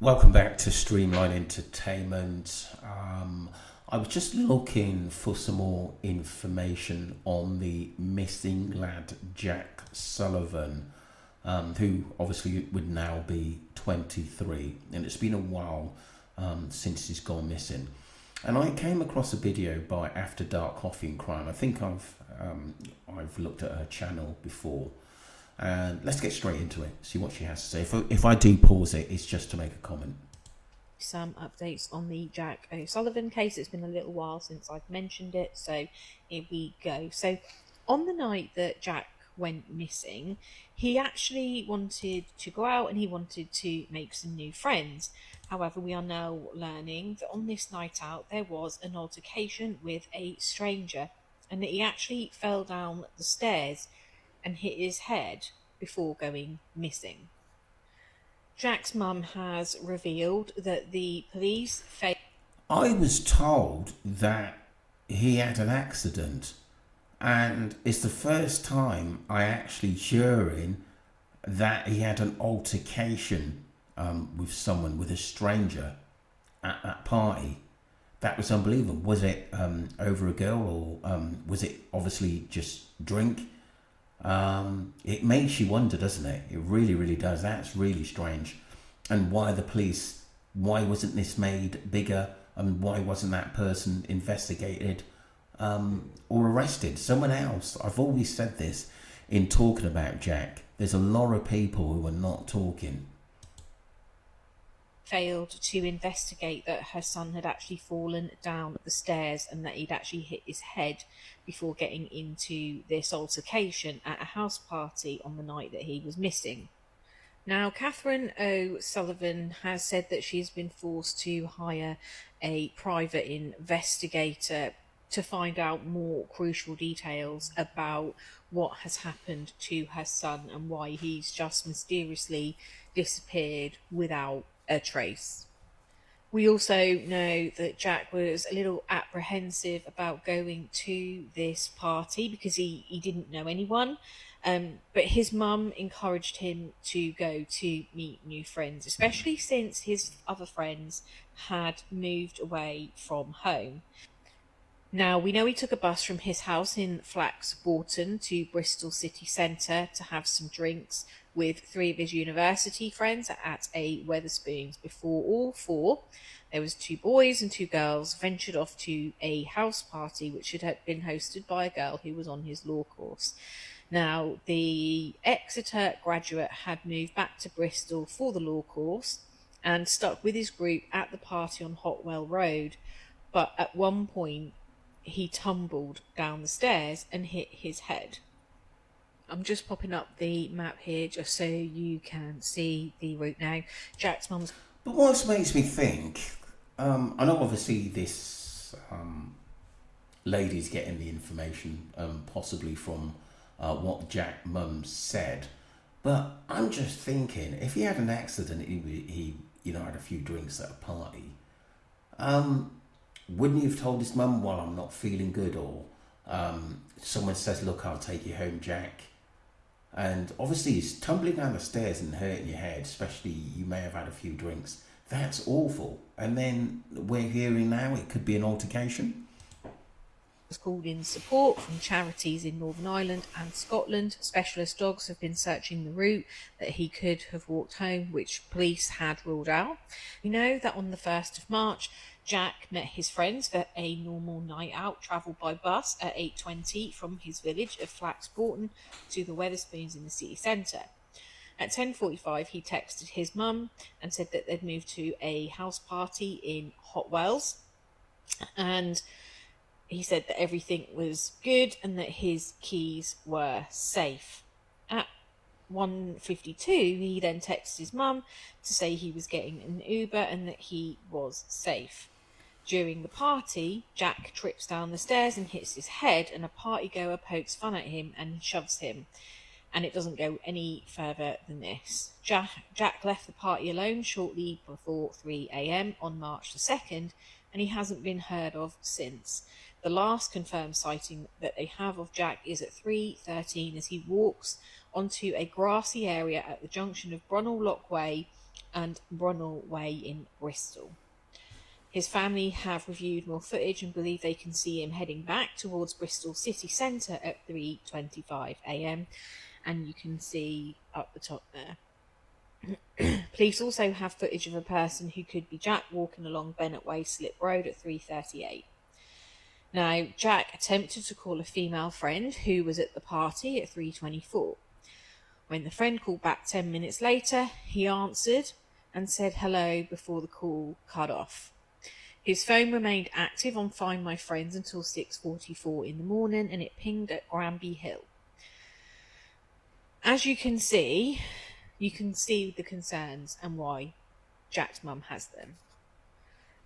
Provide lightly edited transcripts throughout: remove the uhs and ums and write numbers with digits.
Welcome back to Streamline Entertainment. I was just looking for some more information on the missing lad Jack Sullivan, who obviously would now be 23, and it's been a while since he's gone missing. And I came across a video by After Dark Coffee and Crime. I think I've looked at her channel before. And let's get straight into it, see what she has to say. If I do pause it, it's just to make a comment. Some updates on the Jack O Sullivan case. It's been a little while since I've mentioned it, so here we go. So on the night that Jack went missing, he actually wanted to go out and he wanted to make some new friends. However, we are now learning that on this night out there was an altercation with a stranger and that he actually fell down the stairs and hit his head before going missing. Jack's mum has revealed that the police failed. I was told that he had an accident, and it's the first time I actually hearing that he had an altercation with someone, with a stranger at that party. That was unbelievable. Was it over a girl, or was it obviously just drink? It makes you wonder, doesn't it? It really, really does. That's really strange. And why the police? Why wasn't this made bigger? And why wasn't that person investigated or arrested? Someone else. I've always said this in talking about Jack. There's a lot of people who are not talking. Failed to investigate that her son had actually fallen down the stairs and that he'd actually hit his head before getting into this altercation at a house party on the night that he was missing. Now, Catherine O. Sullivan has said that she's been forced to hire a private investigator to find out more crucial details about what has happened to her son and why he's just mysteriously disappeared without a trace. We also know that Jack was a little apprehensive about going to this party because he didn't know anyone. But his mum encouraged him to go to meet new friends, especially since his other friends had moved away from home. Now, we know he took a bus from his house in Flax Bourton to Bristol city centre to have some drinks with three of his university friends at a Wetherspoons before all four, there was two boys and two girls, ventured off to a house party which had been hosted by a girl who was on his law course. Now, the Exeter graduate had moved back to Bristol for the law course and stuck with his group at the party on Hotwell Road, but at one point he tumbled down the stairs and hit his head. I'm just popping up the map here just so you can see the route now. Jack's mum's. But what makes me think, I know obviously this lady's getting the information possibly from what Jack mum said, but I'm just thinking if he had an accident, he had a few drinks at a party, wouldn't he have told his mum, well, I'm not feeling good, or someone says, look, I'll take you home, Jack. And obviously he's tumbling down the stairs and hurting your head, especially you may have had a few drinks. That's awful. And then we're hearing now it could be an altercation. Was called in support from charities in Northern Ireland and Scotland. Specialist dogs have been searching the route that he could have walked home, which police had ruled out. We know that on the 1st of March, Jack met his friends for a normal night out, travelled by bus at 8:20 from his village of Flax Bourton to the Wetherspoons in the city centre. At 10:45, he texted his mum and said that they'd moved to a house party in Hotwells, and he said that everything was good and that his keys were safe. At 1:52, he then texted his mum to say he was getting an Uber and that he was safe. During the party, Jack trips down the stairs and hits his head, and a partygoer pokes fun at him and shoves him. And it doesn't go any further than this. Jack left the party alone shortly before 3 a.m. on March the 2nd, and he hasn't been heard of since. The last confirmed sighting that they have of Jack is at 3:13 as he walks onto a grassy area at the junction of Brunel Lock Way and Brunel Way in Bristol. His family have reviewed more footage and believe they can see him heading back towards Bristol city centre at 3:25 a.m. and you can see up the top there. Police also have footage of a person who could be Jack walking along Bennett Way Slip Road at 3:38. Now, Jack attempted to call a female friend who was at the party at 3:24. When the friend called back 10 minutes later, he answered and said hello before the call cut off. His phone remained active on Find My Friends until 6:44 in the morning, and it pinged at Granby Hill. As you can see the concerns and why Jack's mum has them.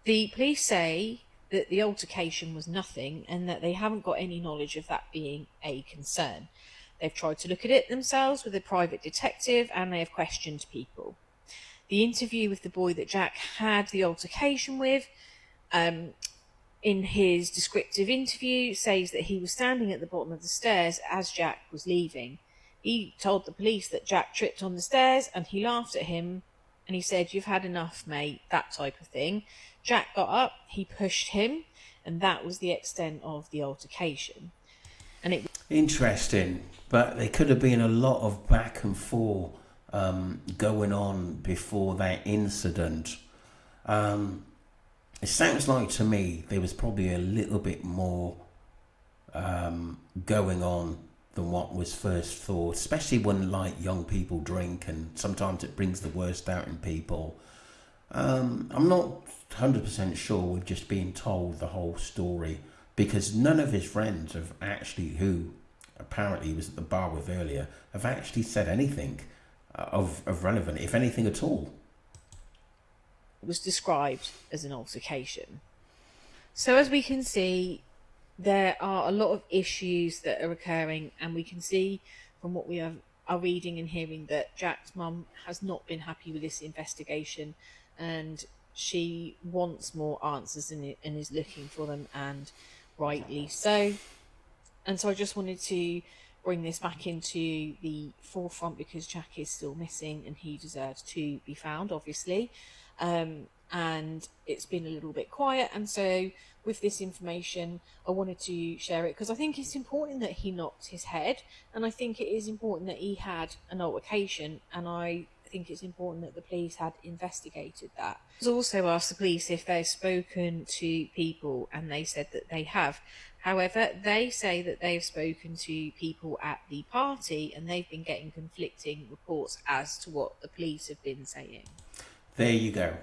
The police say that the altercation was nothing and that they haven't got any knowledge of that being a concern. They've tried to look at it themselves with a private detective and they have questioned people. The interview with the boy that Jack had the altercation with, in his descriptive interview, says that he was standing at the bottom of the stairs as Jack was leaving. He told the police that Jack tripped on the stairs and he laughed at him and he said, "You've had enough, mate," that type of thing. Jack got up, he pushed him, and that was the extent of the altercation. And it Interesting, but there could have been a lot of back and forth going on before that incident. It sounds like to me there was probably a little bit more going on than what was first thought, especially when like young people drink and sometimes it brings the worst out in people. I'm not 100% sure we've just been told the whole story, because none of his friends have actually, who apparently he was at the bar with earlier, have actually said anything of relevant, if anything at all. was described as an altercation. So as we can see, there are a lot of issues that are occurring, and we can see from what we are reading and hearing that Jack's mum has not been happy with this investigation, and she wants more answers and is looking for them, and rightly so. And so I just wanted to bring this back into the forefront because Jack is still missing and he deserves to be found, obviously. And it's been a little bit quiet, and so with this information I wanted to share it because I think it's important that he knocked his head, and I think it is important that he had an altercation, and I think it's important that the police had investigated that. I also asked the police if they've spoken to people, and they said that they have. However, they say that they've spoken to people at the party and they've been getting conflicting reports as to what the police have been saying. There you go.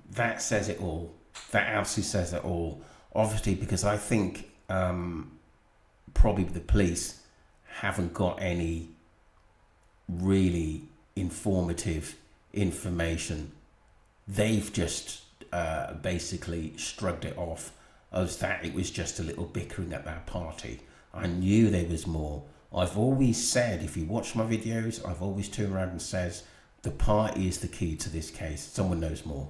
That says it all. That absolutely says it all. Obviously, because I think probably the police haven't got any really informative information. They've just basically shrugged it off as that it was just a little bickering at that party. I knew there was more. I've always said, if you watch my videos, I've always turned around and says, the party is the key to this case. Someone knows more.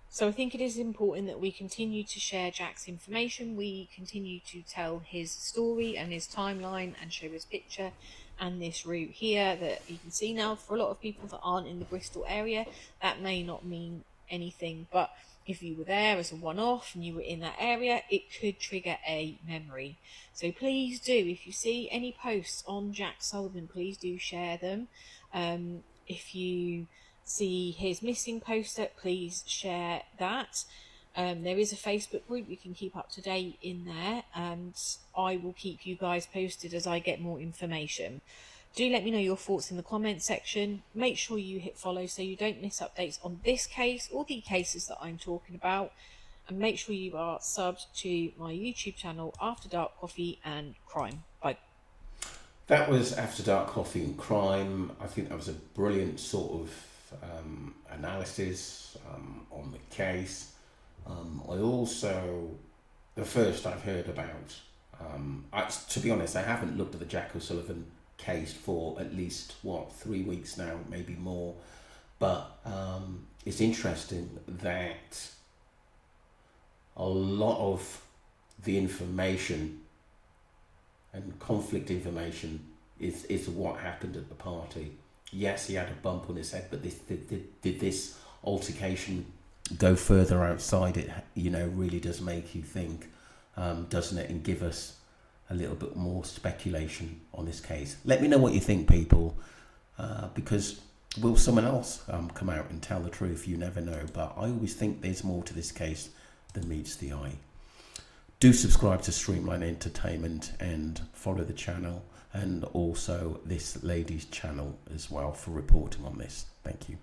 So I think it is important that we continue to share Jack's information. We continue to tell his story and his timeline and show his picture and this route here that you can see now. For a lot of people that aren't in the Bristol area, that may not mean anything, but if you were there as a one-off and you were in that area, it could trigger a memory. So please do, if you see any posts on Jack Sullivan, please do share them. If you see his missing poster, please share that. There is a Facebook group you can keep up to date in there, and I will keep you guys posted as I get more information. Do let me know your thoughts in the comments section. Make sure you hit follow so you don't miss updates on this case or the cases that I'm talking about, and make sure you are subbed to my YouTube channel, After Dark Coffee and Crime. Bye. That was After Dark Coffee and Crime. I think that was a brilliant sort of analysis on the case. I also, the first I've heard about, to be honest, I haven't looked at the Jack O Sullivan case for at least 3 weeks now, maybe more, but it's interesting that a lot of the information and conflict information is what happened at the party. Yes, he had a bump on his head, but did this altercation go further outside it? Really does make you think, doesn't it, and give us a little bit more speculation on this case. Let me know what you think, people, because will someone else come out and tell the truth? You never know, but I always think there's more to this case than meets the eye. Do subscribe to Streamline Entertainment and follow the channel, and also this lady's channel as well, for reporting on this. Thank you.